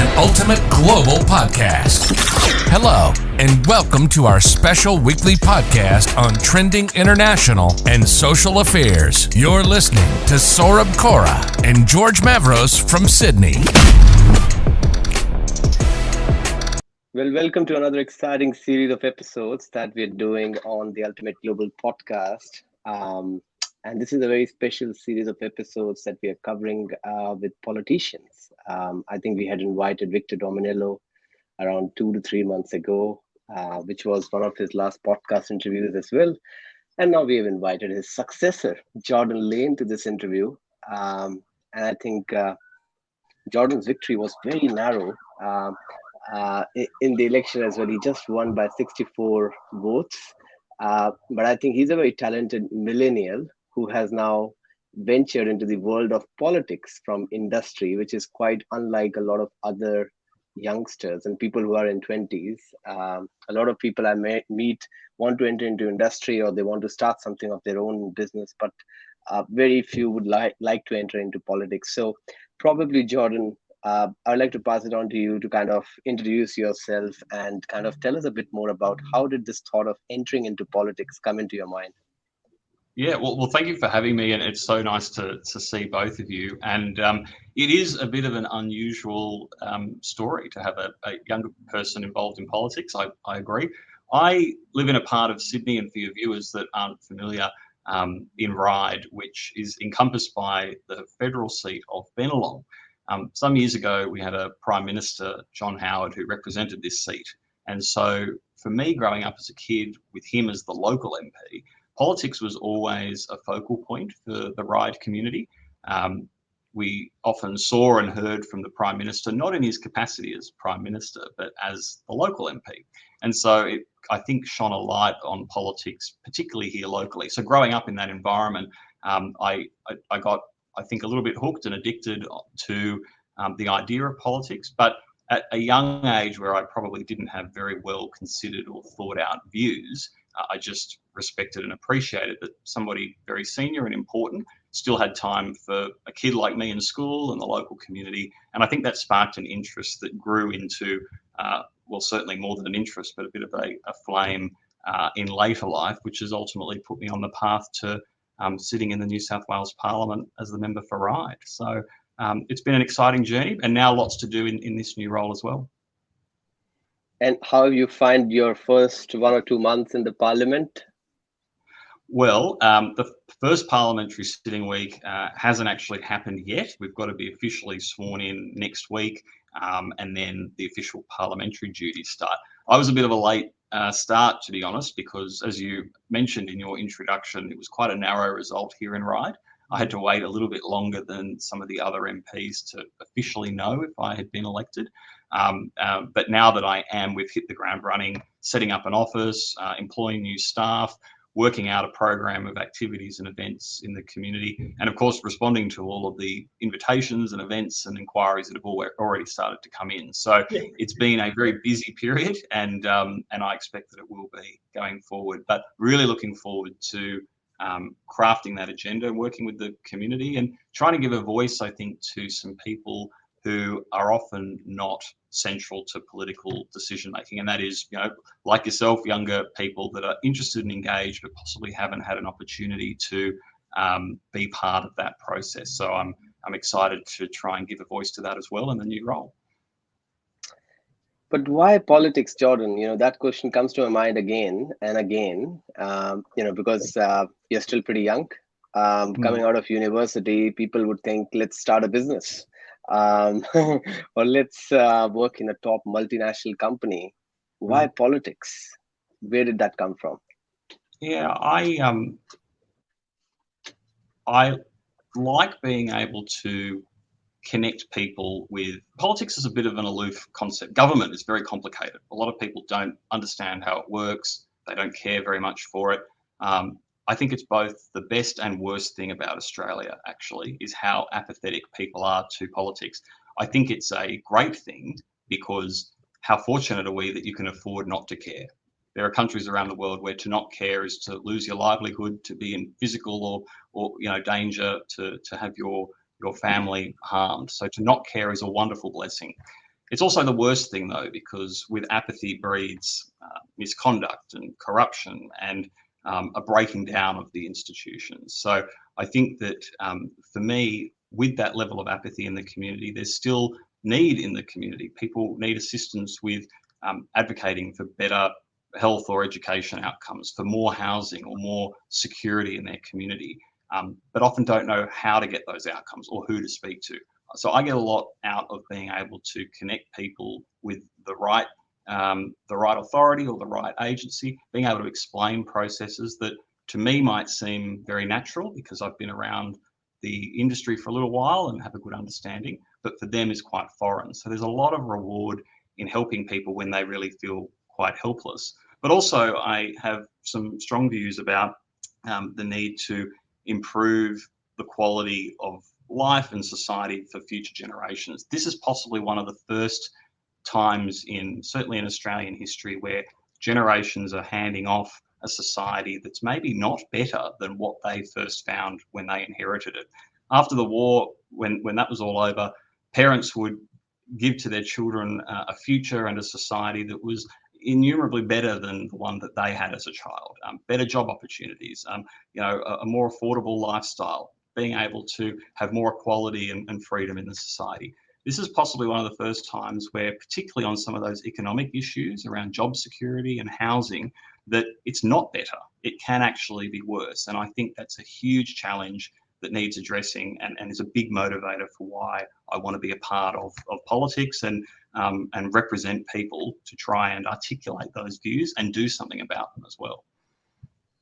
an ultimate global podcast. Hello, and welcome to our special weekly podcast on trending international and social affairs. You're listening to Saurabh Kora and George Mavros from Sydney. Well, welcome to another exciting series of episodes that we're doing on the Ultimate Global Podcast. And this is a very special series of episodes that we are covering with politicians. I think we had invited Victor Dominello around 2 to 3 months ago, which was one of his last podcast interviews as well. And now we have invited his successor, Jordan Lane, to this interview. And I think Jordan's victory was very narrow in the election as well. He just won by 64 votes. But I think he's a very talented millennial who has now ventured into the world of politics from industry, which is quite unlike a lot of other youngsters and people who are in 20s. A lot of people I meet want to enter into industry or they want to start something of their own business, but very few would like to enter into politics. So probably, Jordan, I'd like to pass it on to you to kind of introduce yourself and kind of tell us a bit more about how did this thought of entering into politics come into your mind? Yeah, well, thank you for having me, and it's so nice to see both of you. And it is a bit of an unusual story to have a younger person involved in politics. I agree. I live in a part of Sydney, and for your viewers that aren't familiar, in Ryde, which is encompassed by the federal seat of Bennelong. Some years ago, we had a Prime Minister, John Howard, who represented this seat. And so for me, growing up as a kid with him as the local MP, politics was always a focal point for the Ryde community. We often saw and heard from the Prime Minister, not in his capacity as Prime Minister, but as the local MP. And so it, I think, shone a light on politics, particularly here locally. So growing up in that environment, I got, I think, a little bit hooked and addicted to the idea of politics. But at a young age where I probably didn't have very well considered or thought out views, I just respected and appreciated that somebody very senior and important still had time for a kid like me in school and the local community. And I think that sparked an interest that grew into, well, certainly more than an interest, but a bit of a flame in later life, which has ultimately put me on the path to sitting in the New South Wales Parliament as the member for Ryde. So it's been an exciting journey, and now lots to do in this new role as well. And how you find your first 1 or 2 months in the Parliament? Well, the first parliamentary sitting week hasn't actually happened yet. We've got to be officially sworn in next week, and then the official parliamentary duties start. I was a bit of a late start, to be honest, because as you mentioned in your introduction, it was quite a narrow result here in Ryde. I had to wait a little bit longer than some of the other MPs to officially know if I had been elected. But now that I am, we've hit the ground running, setting up an office, employing new staff, working out a program of activities and events in the community, and of course responding to all of the invitations and events and inquiries that have already started to come in. So it's been a very busy period, and I expect that it will be going forward. But really looking forward to crafting that agenda, working with the community, and trying to give a voice, I think, to some people who are often not central to political decision making, and that is, you know, like yourself, younger people that are interested and engaged, but possibly haven't had an opportunity to be part of that process. So I'm excited to try and give a voice to that as well in the new role. But why politics, Jordan? You know, that question comes to my mind again and again, you know, because you're still pretty young. Coming out of university, people would think, let's start a business. Or let's work in a top multinational company. Why politics? Where did that come from? Yeah, I like being able to connect people with politics. Is a bit of an aloof concept. Government is very complicated. A lot of people don't understand how it works. They don't care very much for it. I think it's both the best and worst thing about Australia, actually, is how apathetic people are to politics. I think it's a great thing because how fortunate are we that you can afford not to care? There are countries around the world where to not care is to lose your livelihood, to be in physical or you know, danger, to have your family harmed. So to not care is a wonderful blessing. It's also the worst thing, though, because with apathy breeds misconduct and corruption and a breaking down of the institutions. So I think that for me, with that level of apathy in the community, there's still need in the community. People need assistance with advocating for better health or education outcomes, for more housing or more security in their community, but often don't know how to get those outcomes or who to speak to. So I get a lot out of being able to connect people with the right authority or the right agency, being able to explain processes that to me might seem very natural because I've been around the industry for a little while and have a good understanding, but for them is quite foreign. So there's a lot of reward in helping people when they really feel quite helpless. But also I have some strong views about the need to improve the quality of life and society for future generations. This is possibly one of the first times certainly in Australian history, where generations are handing off a society that's maybe not better than what they first found when they inherited it. After the war, when that was all over, parents would give to their children a future and a society that was innumerably better than the one that they had as a child. Better job opportunities, a more affordable lifestyle, being able to have more equality and freedom in the society. This is possibly one of the first times where, particularly on some of those economic issues around job security and housing, that it's not better. It can actually be worse. And I think that's a huge challenge that needs addressing and is a big motivator for why I want to be a part of politics and represent people to try and articulate those views and do something about them as well.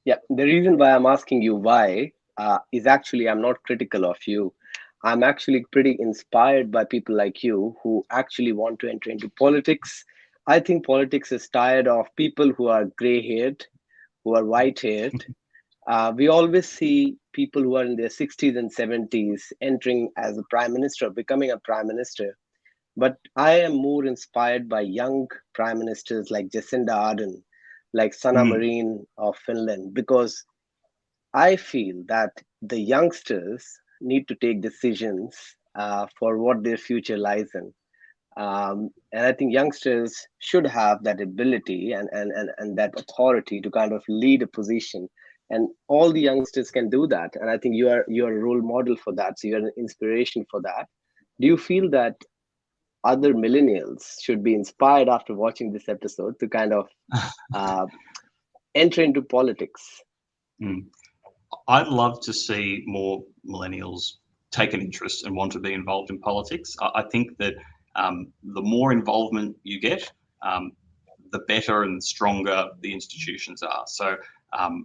Yeah, the reason why I'm asking you why is actually I'm not critical of you. I'm actually pretty inspired by people like you who actually want to enter into politics. I think politics is tired of people who are gray-haired, who are white-haired. We always see people who are in their 60s and 70s entering as a prime minister, becoming a prime minister. But I am more inspired by young prime ministers like Jacinda Ardern, like Sanna Marin of Finland, because I feel that the youngsters need to take decisions for what their future lies in. And I think youngsters should have that ability and that authority to kind of lead a position. And all the youngsters can do that. And I think you're a role model for that. So you're an inspiration for that. Do you feel that other millennials should be inspired after watching this episode to kind of enter into politics? I'd love to see more millennials take an interest and want to be involved in politics. I think that the more involvement you get, the better and stronger the institutions are. So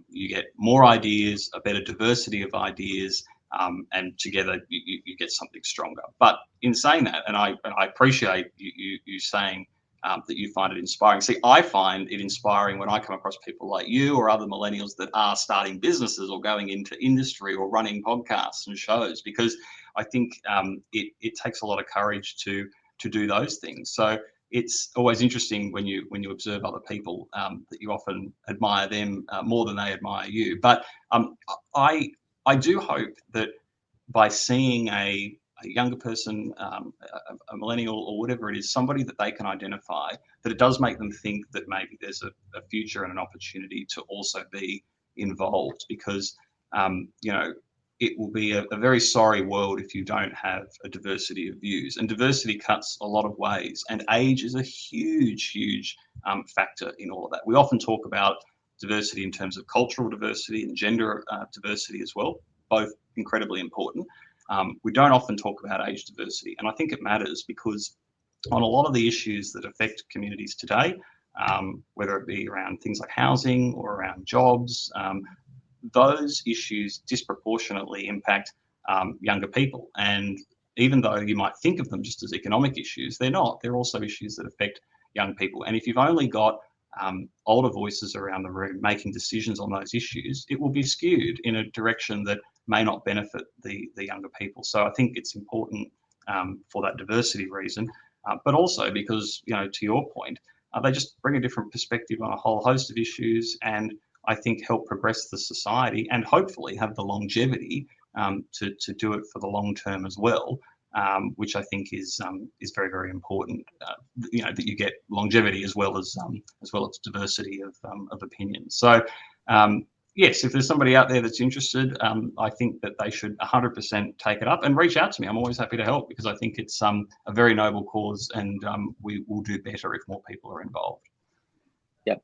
you get more ideas, a better diversity of ideas, and together you get something stronger. But in saying that, and I appreciate you saying that you find it inspiring. See, I find it inspiring when I come across people like you or other millennials that are starting businesses or going into industry or running podcasts and shows, because I think it takes a lot of courage to do those things. So it's always interesting when you observe other people that you often admire them more than they admire you. But I do hope that by seeing a younger person, a millennial or whatever it is, somebody that they can identify, that it does make them think that maybe there's a future and an opportunity to also be involved, because it will be a very sorry world if you don't have a diversity of views, and diversity cuts a lot of ways, and age is a huge factor in all of that. We often talk about diversity in terms of cultural diversity and gender diversity as well, both incredibly important. We don't often talk about age diversity, and I think it matters because on a lot of the issues that affect communities today, whether it be around things like housing or around jobs, those issues disproportionately impact younger people. And even though you might think of them just as economic issues, they're not. They're also issues that affect young people. And if you've only got older voices around the room making decisions on those issues, it will be skewed in a direction that may not benefit the younger people. So I think it's important for that diversity reason, but also because, to your point, they just bring a different perspective on a whole host of issues, and I think help progress the society and hopefully have the longevity to do it for the long term as well. which I think is very, very important. That you get longevity as well as diversity of opinions. So yes, if there's somebody out there that's interested, I think that they should 100% take it up and reach out to me. I'm always happy to help because I think it's a very noble cause, and we will do better if more people are involved. Yep.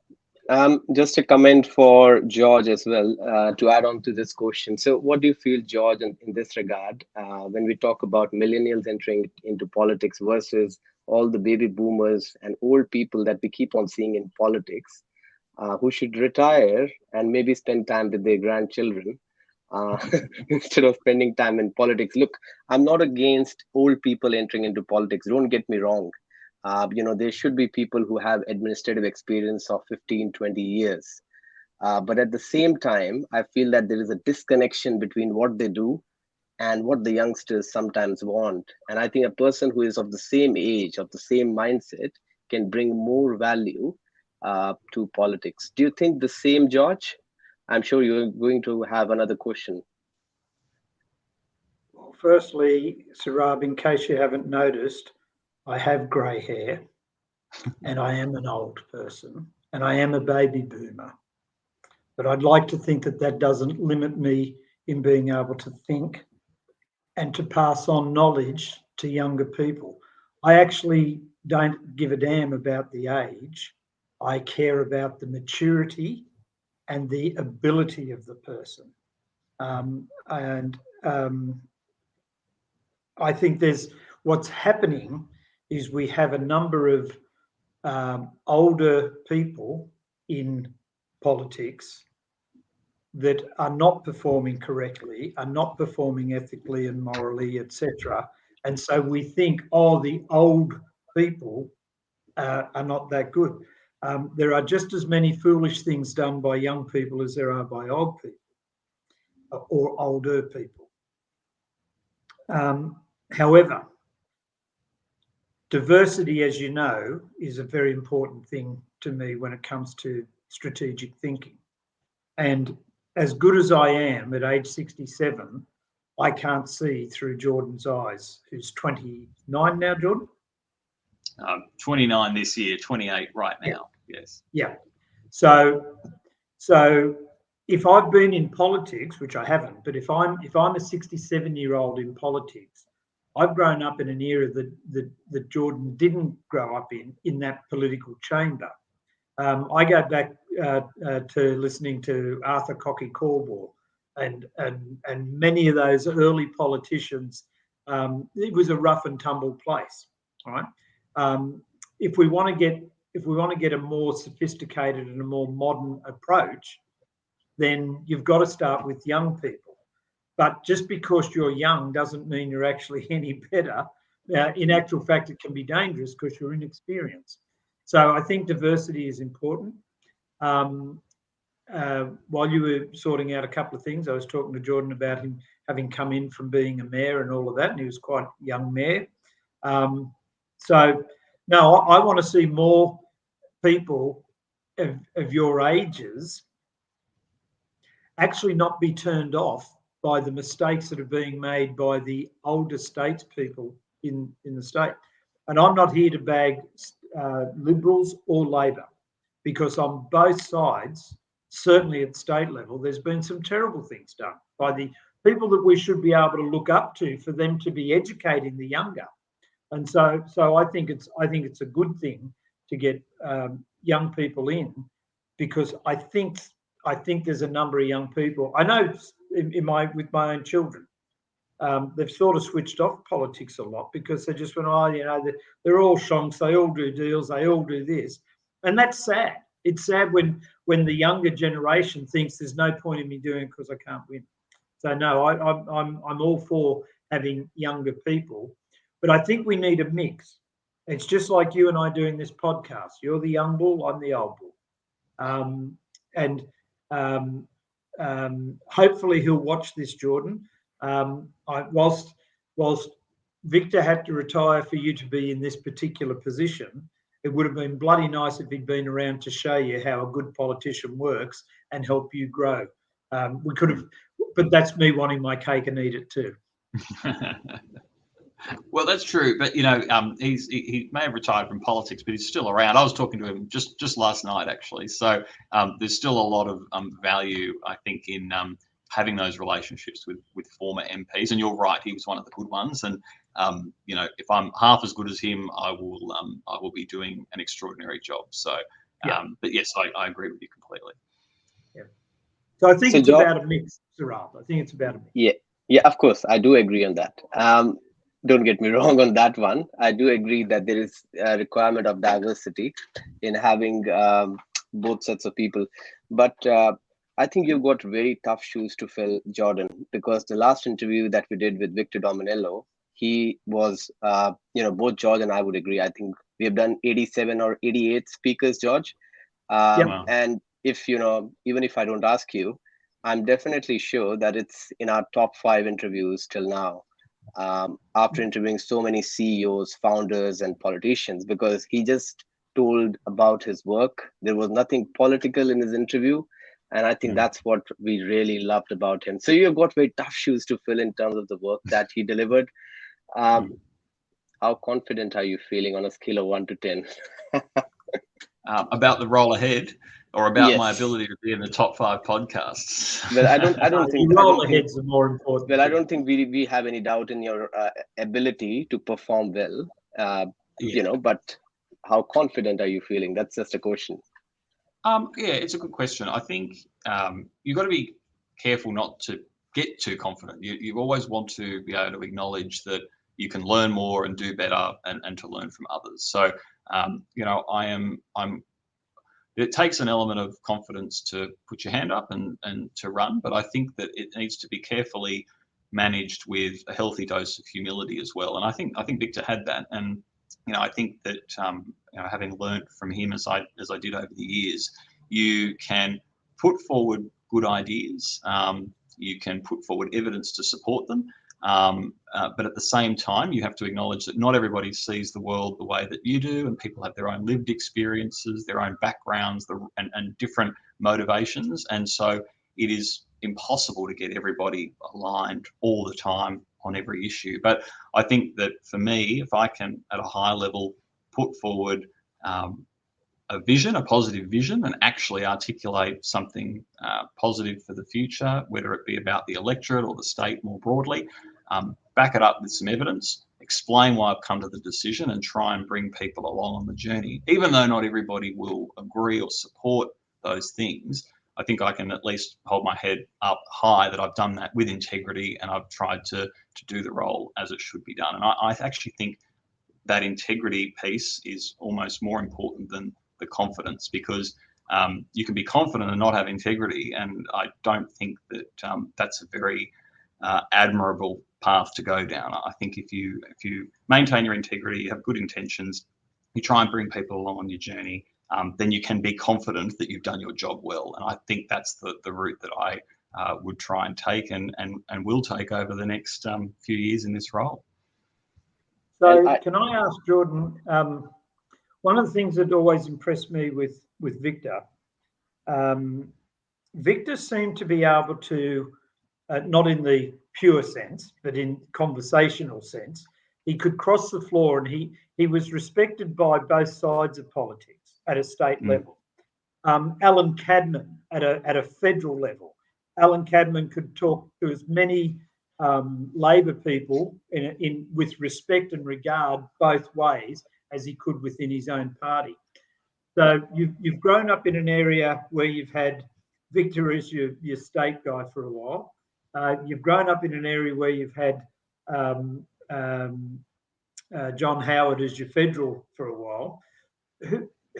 Just a comment for George as well, to add on to this question. So what do you feel, George, in this regard, when we talk about millennials entering into politics versus all the baby boomers and old people that we keep on seeing in politics, who should retire and maybe spend time with their grandchildren instead of spending time in politics? Look, I'm not against old people entering into politics. Don't get me wrong. There should be people who have administrative experience of 15, 20 years. But at the same time, I feel that there is a disconnection between what they do and what the youngsters sometimes want. And I think a person who is of the same age, of the same mindset, can bring more value to politics. Do you think the same, George? I'm sure you're going to have another question. Well, firstly, Saurabh, in case you haven't noticed, I have grey hair and I am an old person and I am a baby boomer. But I'd like to think that that doesn't limit me in being able to think and to pass on knowledge to younger people. I actually don't give a damn about the age. I care about the maturity and the ability of the person. I think what's happening is we have a number of older people in politics that are not performing correctly, are not performing ethically and morally, etc. And so we think, the old people are not that good. There are just as many foolish things done by young people as there are by old people or older people. However, diversity, as you know, is a very important thing to me when it comes to strategic thinking. And as good as I am at age 67, I can't see through Jordan's eyes, who's 29 now, Jordan? 29 this year, 28 right now. Yeah. Yes. Yeah. So if I've been in politics, which I haven't, but if I'm a 67-year-old in politics, I've grown up in an era that Jordan didn't grow up in that political chamber. I go back to listening to Arthur Cocky Cornwall and many of those early politicians. It was a rough and tumble place, right? If we want to get a more sophisticated and a more modern approach, then you've got to start with young people. But just because you're young doesn't mean you're actually any better. In actual fact, it can be dangerous because you're inexperienced. So I think diversity is important. While you were sorting out a couple of things, I was talking to Jordan about him having come in from being a mayor and all of that, and he was quite a young mayor. So, no, I want to see more people of your ages actually not be turned off by the mistakes that are being made by the older statespeople in the state. And I'm not here to bag Liberals or Labor, because on both sides, certainly at state level, there's been some terrible things done by the people that we should be able to look up to for them to be educating the younger. And so I think it's a good thing to get young people in, because I think there's a number of young people. I know with my own children, they've sort of switched off politics a lot because they just went, they're all shonks, they all do deals, they all do this, and that's sad. It's sad when the younger generation thinks there's no point in me doing it because I can't win. So no, I'm all for having younger people, but I think we need a mix. It's just like you and I doing this podcast. You're the young bull, I'm the old bull, and hopefully he'll watch this, Jordan. Whilst Victor had to retire for you to be in this particular position, it would have been bloody nice if he'd been around to show you how a good politician works and help you grow. We could have, but that's me wanting my cake and eat it too. Well, that's true, but he may have retired from politics, but he's still around. I was talking to him just last night, actually. So there's still a lot of value, I think, in having those relationships with former MPs. And you're right, he was one of the good ones. And if I'm half as good as him, I will be doing an extraordinary job. So, but yes, I agree with you completely. Yeah. So I think it's about a mix, Sarab. I think it's about a mix. Yeah, of course, I do agree on that. Don't get me wrong on that one. I do agree that there is a requirement of diversity in having both sets of people. But I think you've got very tough shoes to fill, Jordan, because the last interview that we did with Victor Dominello, he was, both George and I would agree. I think we have done 87 or 88 speakers, George. And if, even if I don't ask you, I'm definitely sure that it's in our top 5 interviews till now, after interviewing so many CEOs, founders, and politicians, because he just told about his work. There was nothing political in his interview. And I think that's what we really loved about him. So you've got very tough shoes to fill in terms of the work that he delivered. How confident are you feeling on a scale of 1 to 10? About the role ahead, or about my ability to be in the top 5 podcasts? Well, I don't think roll aheads are more important. Well, I don't think we have any doubt in your ability to perform well. But how confident are you feeling? That's just a question. It's a good question. I think you've got to be careful not to get too confident. You always want to be able to acknowledge that you can learn more and do better, and to learn from others. So, it takes an element of confidence to put your hand up and to run, but I think that it needs to be carefully managed with a healthy dose of humility as well. And I think Victor had that. And I think that having learned from him as I did over the years, you can put forward good ideas. You can put forward evidence to support them. But at the same time, you have to acknowledge that not everybody sees the world the way that you do, and people have their own lived experiences, their own backgrounds, and different motivations. And so it is impossible to get everybody aligned all the time on every issue. But I think that for me, if I can, at a high level, put forward a vision, a positive vision, and actually articulate something positive for the future, whether it be about the electorate or the state more broadly, back it up with some evidence, explain why I've come to the decision, and try and bring people along on the journey. Even though not everybody will agree or support those things, I think I can at least hold my head up high that I've done that with integrity, and I've tried to do the role as it should be done. And I actually think that integrity piece is almost more important than the confidence, because you can be confident and not have integrity, and I don't think that that's a very admirable path to go down. I think if you maintain your integrity, you have good intentions, you try and bring people along on your journey, then you can be confident that you've done your job well. And I think that's the route that I would try and take and will take over the next few years in this role. So can I ask Jordan, one of the things that always impressed me with Victor, Victor seemed to be able to, not in the pure sense, but in conversational sense, he could cross the floor, and he was respected by both sides of politics at a state level. Alan Cadman at a federal level. Alan Cadman could talk to as many Labor people with respect and regard both ways as he could within his own party. So you've grown up in an area where you've had Victor as your state guy for a while. You've grown up in an area where you've had John Howard as your federal for a while.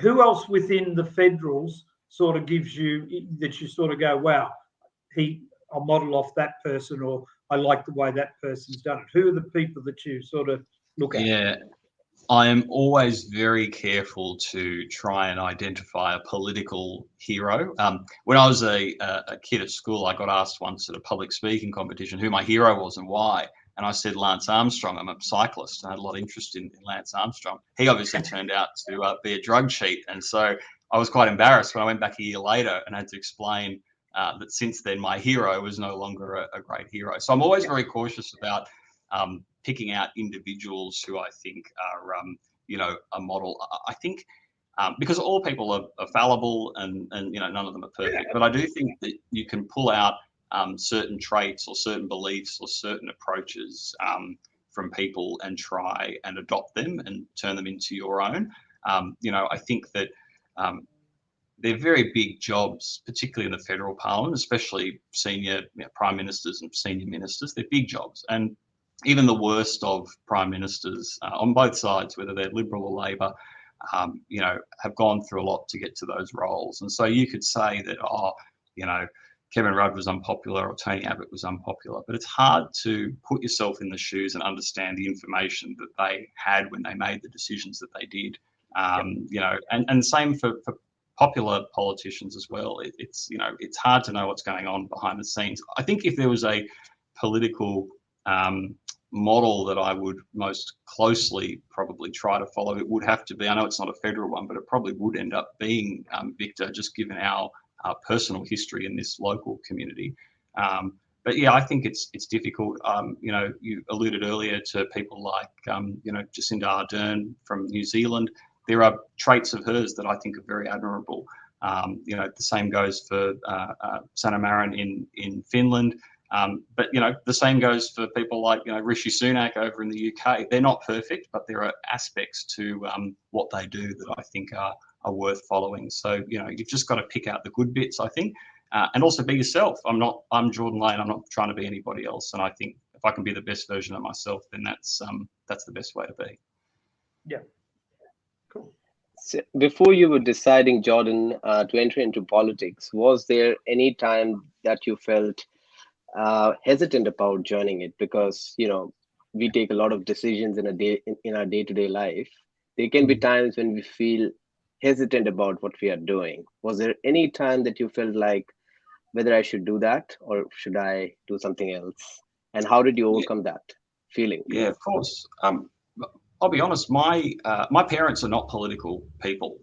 Who else within the federals sort of gives you that you sort of go, wow, I'll model off that person, or I like the way that person's done it? Who are the people that you sort of look at? Yeah, I am always very careful to try and identify a political hero. When I was a kid at school, I got asked once at a public speaking competition who my hero was and why. And I said Lance Armstrong. I'm a cyclist. I had a lot of interest in Lance Armstrong. He obviously turned out to be a drug cheat. And so I was quite embarrassed when I went back a year later and had to explain that since then my hero was no longer a great hero. So I'm always very cautious about picking out individuals who I think are, a model. I think because all people are fallible and none of them are perfect, but I do think that you can pull out certain traits or certain beliefs or certain approaches from people and try and adopt them and turn them into your own. I think that they're very big jobs, particularly in the federal parliament, especially senior prime ministers and senior ministers. They're big jobs. And even the worst of prime ministers on both sides, whether they're Liberal or Labor, have gone through a lot to get to those roles. And so you could say that, Kevin Rudd was unpopular or Tony Abbott was unpopular, but it's hard to put yourself in the shoes and understand the information that they had when they made the decisions that they did. And same for popular politicians as well. It's hard to know what's going on behind the scenes. I think if there was a political model that I would most closely probably try to follow, it would have to be, I know it's not a federal one, but it probably would end up being, Victor, just given our personal history in this local community. But yeah, I think it's difficult. You alluded earlier to people like, Jacinda Ardern from New Zealand. There are traits of hers that I think are very admirable. The same goes for Sanna Marin in Finland. But the same goes for people like Rishi Sunak over in the UK. They're not perfect, but there are aspects to what they do that I think are worth following. So you've just got to pick out the good bits, I think, and also be yourself. I'm Jordan Lane. I'm not trying to be anybody else. And I think if I can be the best version of myself, then that's the best way to be. Yeah. Cool. So before you were deciding, Jordan, to enter into politics, was there any time that you felt hesitant about joining it? Because we take a lot of decisions in our day-to-day life. There can be times when we feel hesitant about what we are doing. Was there any time that you felt like whether I should do that or should I do something else? And how did you overcome that feeling? Yeah, of course. I'll be honest, my parents are not political people.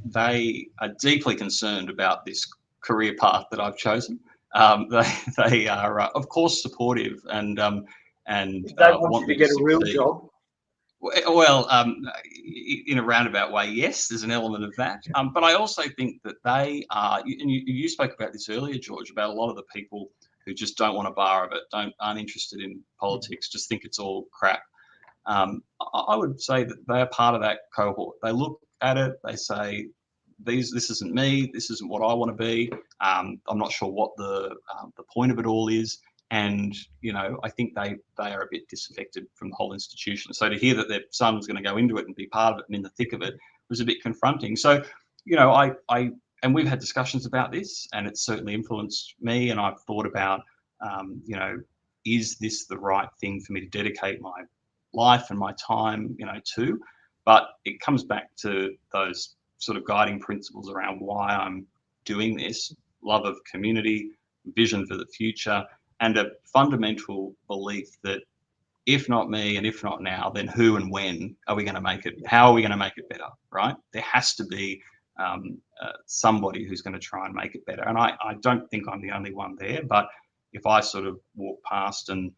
They are deeply concerned about this career path that I've chosen. They are, of course, supportive and they want you to get a real job. Well, in a roundabout way, yes, there's an element of that. But I also think that they are, and you spoke about this earlier, George, about a lot of the people who just don't want a bar of it, aren't interested in politics, just think it's all crap. I would say that they are part of that cohort. They look at it, they say, this isn't me, this isn't what I want to be. I'm not sure what the point of it all is. And, I think they are a bit disaffected from the whole institution. So to hear that their son was going to go into it and be part of it and in the thick of it was a bit confronting. So, and we've had discussions about this, and it's certainly influenced me. And I've thought about, is this the right thing for me to dedicate my life and my time, to? But it comes back to those sort of guiding principles around why I'm doing this: love of community, vision for the future, and a fundamental belief that if not me and if not now, then who and when are we going to make it? How are we going to make it better, right? There has to be somebody who's going to try and make it better. And I don't think I'm the only one there, but if I sort of walk past and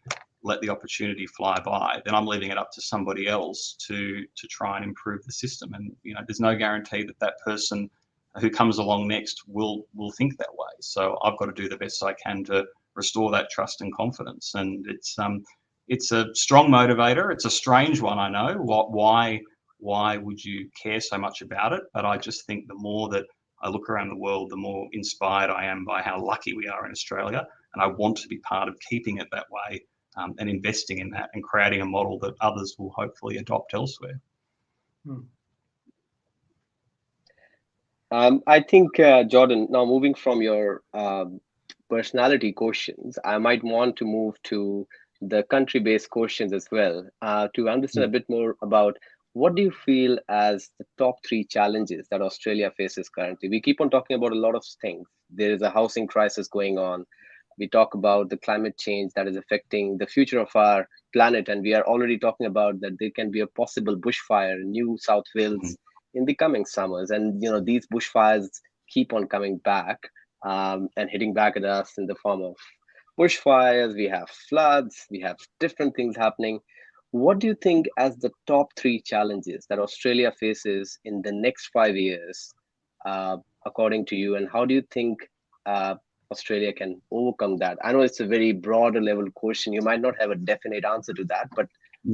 let the opportunity fly by, then I'm leaving it up to somebody else to try and improve the system. And, there's no guarantee that that person who comes along next will think that way. So I've got to do the best I can to restore that trust and confidence. And it's a strong motivator. It's a strange one, I know. Why would you care so much about it? But I just think the more that I look around the world, the more inspired I am by how lucky we are in Australia. And I want to be part of keeping it that way, and investing in that and creating a model that others will hopefully adopt elsewhere. I think, Jordan, now moving from your personality questions, I might want to move to the country-based questions as well, to understand a bit more about what do you feel as the top 3 challenges that Australia faces currently? We keep on talking about a lot of things. There is a housing crisis going on. We talk about the climate change that is affecting the future of our planet, and we are already talking about that there can be a possible bushfire in New South Wales in the coming summers. And these bushfires keep on coming back and hitting back at us in the form of bushfires, we have floods, we have different things happening. What do you think as the top three challenges that Australia faces in the next 5 years, according to you, and how do you think Australia can overcome that? I know it's a very broader level question. You might not have a definite answer to that, but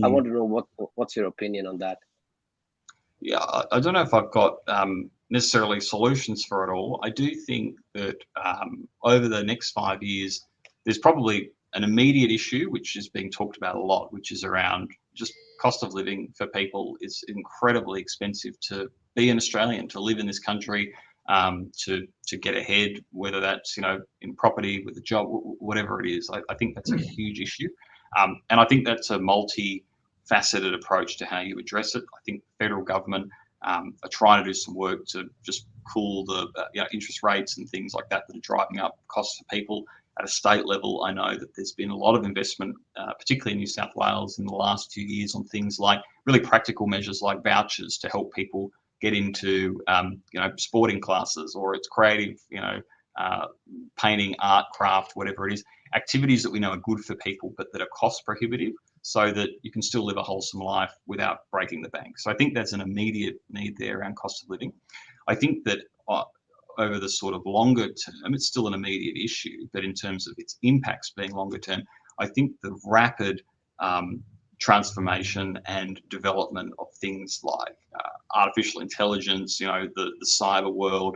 I want to know what's your opinion on that. Yeah, I don't know if I've got necessarily solutions for it all. I do think that over the next 5 years, there's probably an immediate issue which is being talked about a lot, which is around just cost of living for people. It's incredibly expensive to be an Australian, to live in this country, to get ahead, whether that's in property, with a job, whatever it is. I think that's a huge issue, and I think that's a multi-faceted approach to how you address it. I think the federal government are trying to do some work to just cool the interest rates and things like that are driving up costs for people. At a state level, I know that there's been a lot of investment, particularly in New South Wales in the last few years, on things like really practical measures like vouchers to help people get into sporting classes, or it's creative, painting, art, craft, whatever it is, activities that we know are good for people but that are cost prohibitive, so that you can still live a wholesome life without breaking the bank. So I think that's an immediate need there around cost of living. I think that over the sort of longer term, it's still an immediate issue, but in terms of its impacts being longer term, I think the rapid transformation and development of things like artificial intelligence, the cyber world,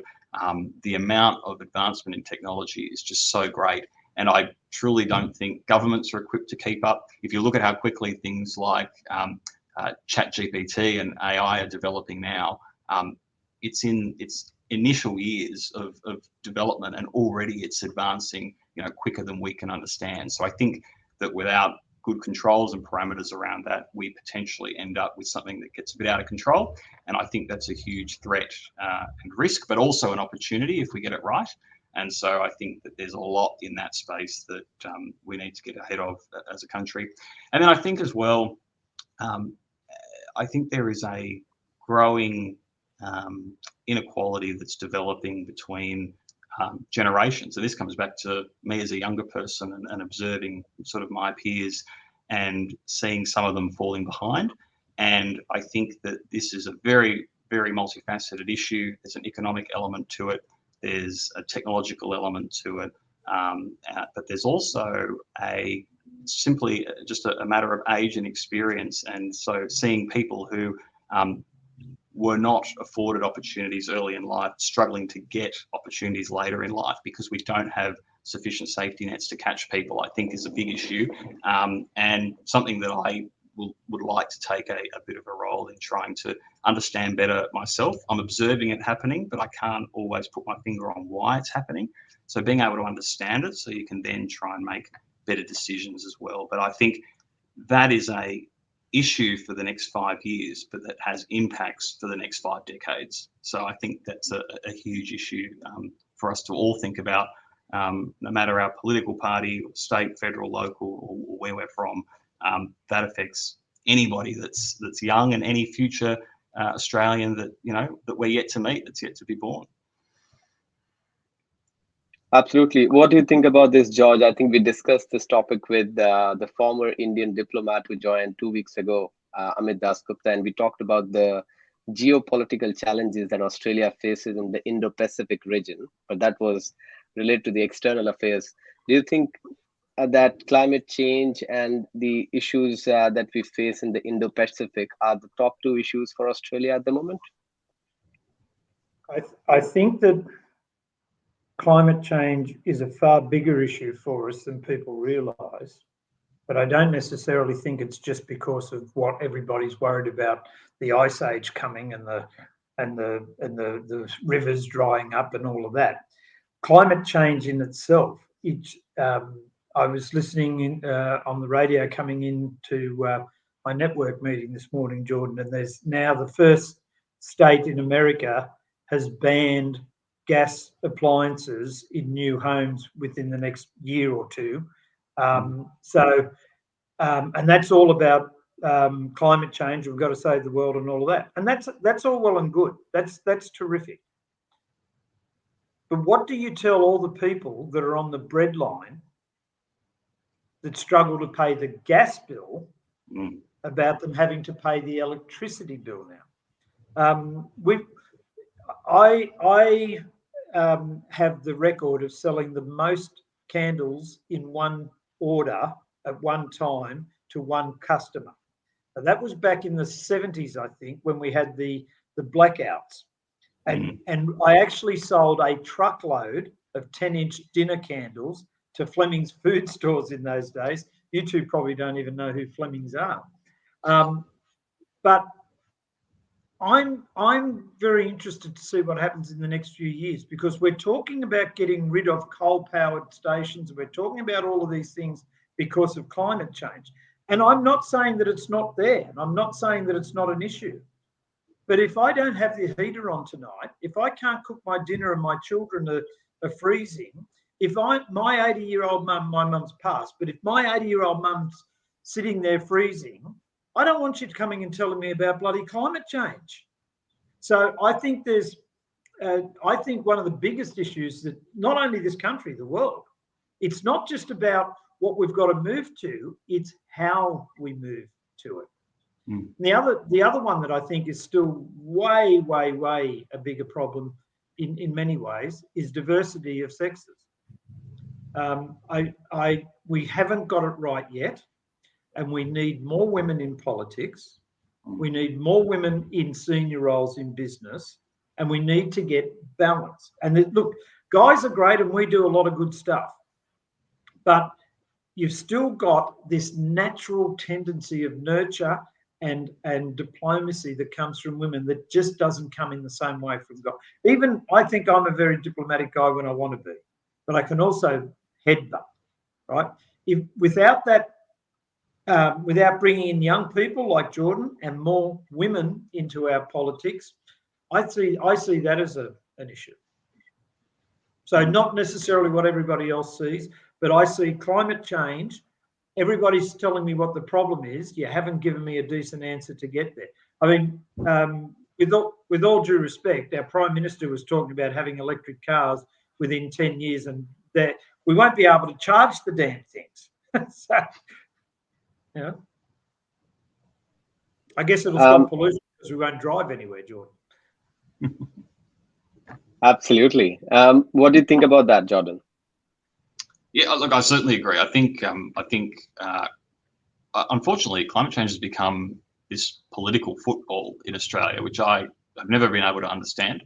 the amount of advancement in technology is just so great. And I truly don't think governments are equipped to keep up. If you look at how quickly things like ChatGPT and AI are developing now, it's in its initial years of development, and already it's advancing quicker than we can understand. So I think that without good controls and parameters around that, we potentially end up with something that gets a bit out of control. And I think that's a huge threat and risk, but also an opportunity if we get it right. And so I think that there's a lot in that space that we need to get ahead of as a country. And then I think as well, I think there is a growing inequality that's developing between generations. So this comes back to me as a younger person and observing sort of my peers and seeing some of them falling behind. And I think that this is a very, very multifaceted issue. There's an economic element to it. There's a technological element to it. But there's also simply just a matter of age and experience. And so seeing people who were not afforded opportunities early in life, struggling to get opportunities later in life because we don't have sufficient safety nets to catch people, I think is a big issue, and something that I would like to take a bit of a role in trying to understand better myself. I'm observing it happening, but I can't always put my finger on why it's happening. So being able to understand it so you can then try and make better decisions as well. But I think that is a issue for the next 5 years, but that has impacts for the next 5 decades. So I think that's a huge issue for us to all think about, no matter our political party, or state, federal, local, or where we're from. That affects anybody that's young, and any future Australian that we're yet to meet, that's yet to be born. Absolutely. What do you think about this, George? I think we discussed this topic with the former Indian diplomat who joined 2 weeks ago, Amit Dasgupta, and we talked about the geopolitical challenges that Australia faces in the Indo-Pacific region, but that was related to the external affairs. Do you think that climate change and the issues that we face in the Indo-Pacific are the top 2 issues for Australia at the moment? I think that climate change is a far bigger issue for us than people realise, but I don't necessarily think it's just because of what everybody's worried about, the ice age coming and the rivers drying up and all of that. Climate change in itself, I was listening on the radio coming into my network meeting this morning, Jordan, and there's now the first state in America has banned gas appliances in new homes within the next year or two. And that's all about climate change. We've got to save the world and all of that. And that's all well and good. That's terrific. But what do you tell all the people that are on the breadline that struggle to pay the gas bill about them having to pay the electricity bill now. I have the record of selling the most candles in one order at one time to one customer. And that was back in the 70s, I think, when we had the blackouts. And I actually sold a truckload of 10-inch dinner candles to Fleming's food stores in those days. You two probably don't even know who Fleming's are. But I'm very interested to see what happens in the next few years, because we're talking about getting rid of coal-powered stations. We're talking about all of these things because of climate change. And I'm not saying that it's not there. And I'm not saying that it's not an issue. But if I don't have the heater on tonight, if I can't cook my dinner and my children are freezing, if my 80-year-old mum, my mum's passed, but if my 80-year-old mum's sitting there freezing, I don't want you coming and telling me about bloody climate change. So I think one of the biggest issues that not only this country, the world, it's not just about what we've got to move to, it's how we move to it. The other one that I think is still way, way, way a bigger problem in many ways is diversity of sexes. We haven't got it right yet, and we need more women in politics. We need more women in senior roles in business, and we need to get balance. And look, guys are great, and we do a lot of good stuff, but you've still got this natural tendency of nurture and diplomacy that comes from women that just doesn't come in the same way from guys. Even I think I'm a very diplomatic guy when I want to be, but I can also headbutt, right? Without bringing in young people like Jordan and more women into our politics, I see that as an issue. So not necessarily what everybody else sees, but I see climate change. Everybody's telling me what the problem is. You haven't given me a decent answer to get there. I mean, with all due respect, our Prime Minister was talking about having electric cars within 10 years, and that we won't be able to charge the damn things. So, you know, I guess it'll stop pollution because we won't drive anywhere, Jordan. Absolutely. What do you think about that, Jordan? Yeah, look, I certainly agree. I think unfortunately, climate change has become this political football in Australia, which I have never been able to understand.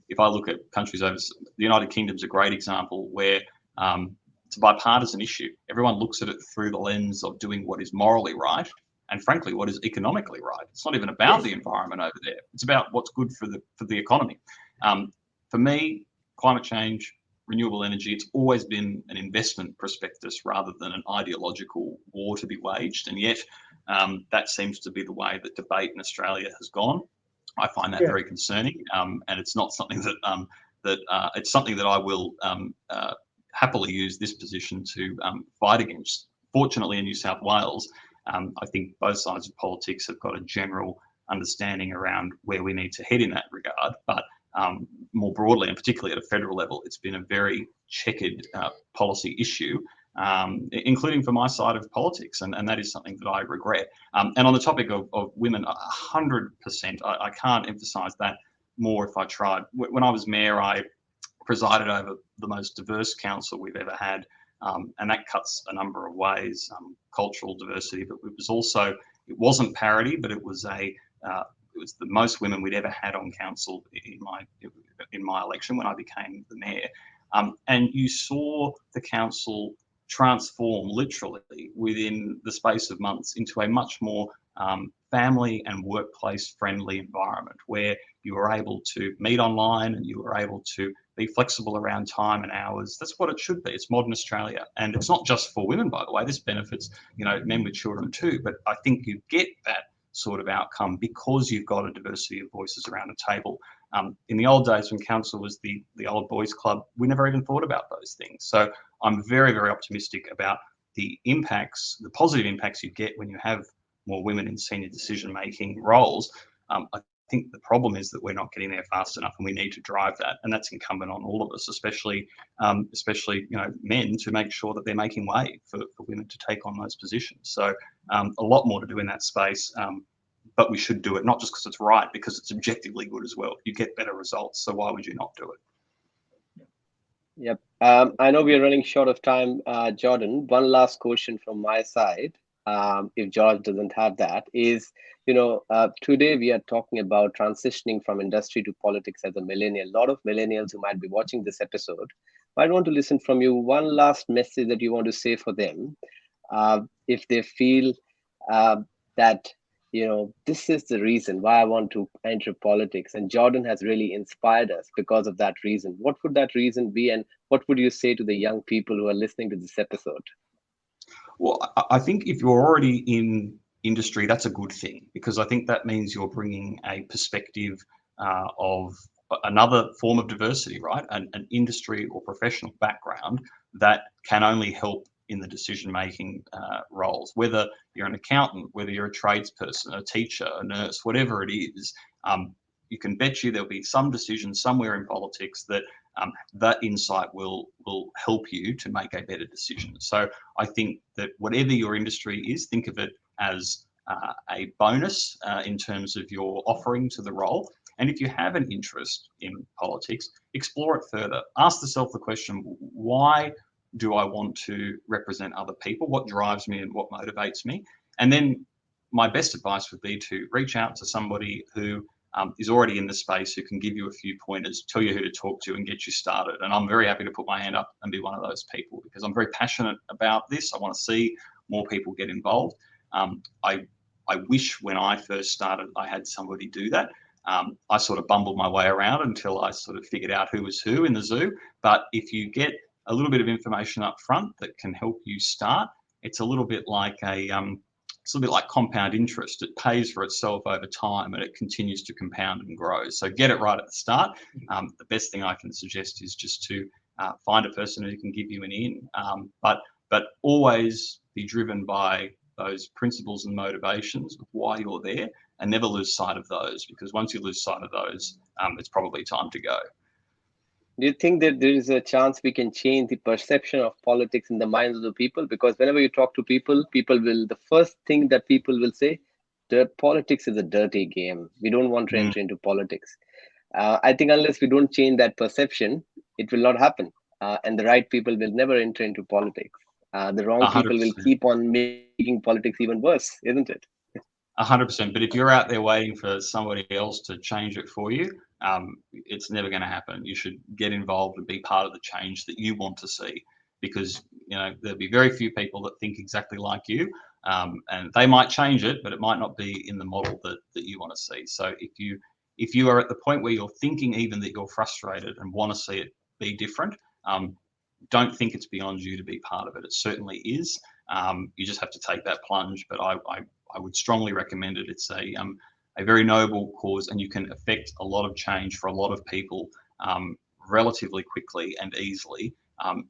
If I look at countries over, the United Kingdom's a great example where it's a bipartisan issue. Everyone looks at it through the lens of doing what is morally right and, frankly, what is economically right. It's not even about the environment over there. It's about what's good for the economy. For me, climate change, renewable energy, it's always been an investment prospectus rather than an ideological war to be waged. And yet that seems to be the way that debate in Australia has gone. I find that very concerning. And it's not something that it's something that I will happily use this position to fight against. Fortunately, in New South Wales, I think both sides of politics have got a general understanding around where we need to head in that regard. But more broadly, and particularly at a federal level, it's been a very checkered policy issue, including for my side of politics, and that is something that I regret. And on the topic of women, 100%, I can't emphasise that more if I tried. When I was mayor, I presided over the most diverse council we've ever had, and that cuts a number of ways, cultural diversity, but it wasn't parity, but it was the most women we'd ever had on council in my election when I became the mayor. And you saw the council transform literally within the space of months into a much more family and workplace friendly environment where you were able to meet online and you were able to be flexible around time and hours. That's what it should be. It's modern Australia. And it's not just for women, by the way. This benefits, men with children too. But I think you get that sort of outcome because you've got a diversity of voices around a table. In the old days when council was the old boys club, we never even thought about those things. So I'm very, very optimistic about the impacts, the positive impacts you get when you have more women in senior decision-making roles. I think the problem is that we're not getting there fast enough, and we need to drive that. And that's incumbent on all of us, especially men, to make sure that they're making way for women to take on those positions. So a lot more to do in that space. But we should do it, not just because it's right, because it's objectively good as well. You get better results, so why would you not do it? Yep. I know we are running short of time, Jordan. One last question from my side, if George doesn't have that, is, today we are talking about transitioning from industry to politics as a millennial. A lot of millennials who might be watching this episode might want to listen from you. One last message that you want to say for them, if they feel that, this is the reason why I want to enter politics, and Jordan has really inspired us because of that reason. What would that reason be, and what would you say to the young people who are listening to this episode? Well, I think if you're already in industry, that's a good thing, because I think that means you're bringing a perspective of another form of diversity, right? An industry or professional background that can only help in the decision-making roles, whether you're an accountant, whether you're a tradesperson, a teacher, a nurse, whatever it is. You can bet you there'll be some decision somewhere in politics that that insight will help you to make a better decision. So I think that whatever your industry is, think of it as a bonus in terms of your offering to the role. And if you have an interest in politics, explore it further. Ask yourself the question, why do I want to represent other people? What drives me and what motivates me? And then my best advice would be to reach out to somebody who is already in the space, who can give you a few pointers, tell you who to talk to, and get you started. And I'm very happy to put my hand up and be one of those people, because I'm very passionate about this. I want to see more people get involved. I wish when I first started, I had somebody do that. I sort of bumbled my way around until I sort of figured out who was who in the zoo. But if you get a little bit of information up front that can help you start, it's a little bit like compound interest. It pays for itself over time, and it continues to compound and grow. So get it right at the start. The best thing I can suggest is just to find a person who can give you an in, but always be driven by those principles and motivations of why you're there, and never lose sight of those, because once you lose sight of those, it's probably time to go. Do you think that there is a chance we can change the perception of politics in the minds of the people? Because whenever you talk to people will, the first thing that people will say, the politics is a dirty game. We don't want to enter into politics. I think unless we don't change that perception, it will not happen. And the right people will never enter into politics. The wrong 100%. People will keep on making politics even worse, isn't it? 100%. But if you're out there waiting for somebody else to change it for you, it's never going to happen. You should get involved and be part of the change that you want to see, because there'll be very few people that think exactly like you, and they might change it, but it might not be in the model that you want to see. So if you are at the point where you're thinking even that you're frustrated and want to see it be different, don't think it's beyond you to be part of it. It certainly is. You just have to take that plunge. But I would strongly recommend it. It's a very noble cause, and you can affect a lot of change for a lot of people relatively quickly and easily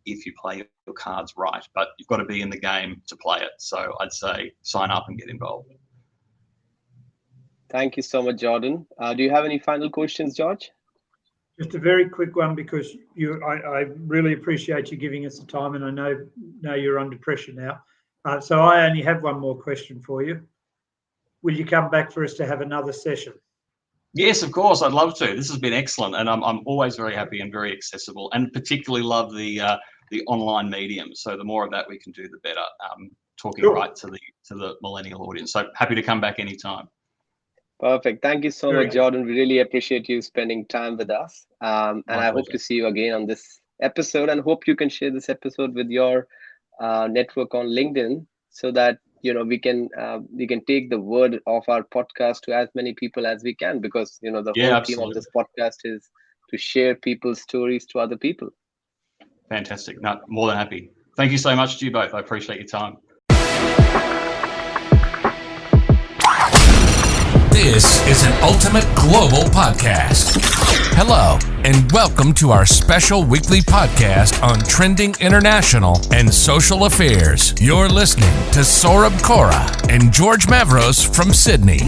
if you play your cards right. But you've got to be in the game to play it. So I'd say sign up and get involved. Thank you so much, Jordan. Do you have any final questions, George? Just a very quick one, because I really appreciate you giving us the time, and I know you're under pressure now. So I only have one more question for you. Will you come back for us to have another session? Yes, of course. I'd love to. This has been excellent, and I'm always very happy and very accessible, and particularly love the online medium. So the more of that we can do, the better. Talking cool. Right to the millennial audience. So happy to come back anytime. Perfect. Thank you so much, Jordan. We really appreciate you spending time with us. And I hope to see you again on this episode, and hope you can share this episode with your network on LinkedIn, so that we can take the word of our podcast to as many people as we can, because the whole absolutely. theme of this podcast is to share people's stories to other people. Fantastic. No, more than happy. Thank you so much to you both. I appreciate your time. This is an Ultimate Global Podcast. Hello, and welcome to our special weekly podcast on trending international and social affairs. You're listening to Saurabh Kaura and George Mavros from Sydney.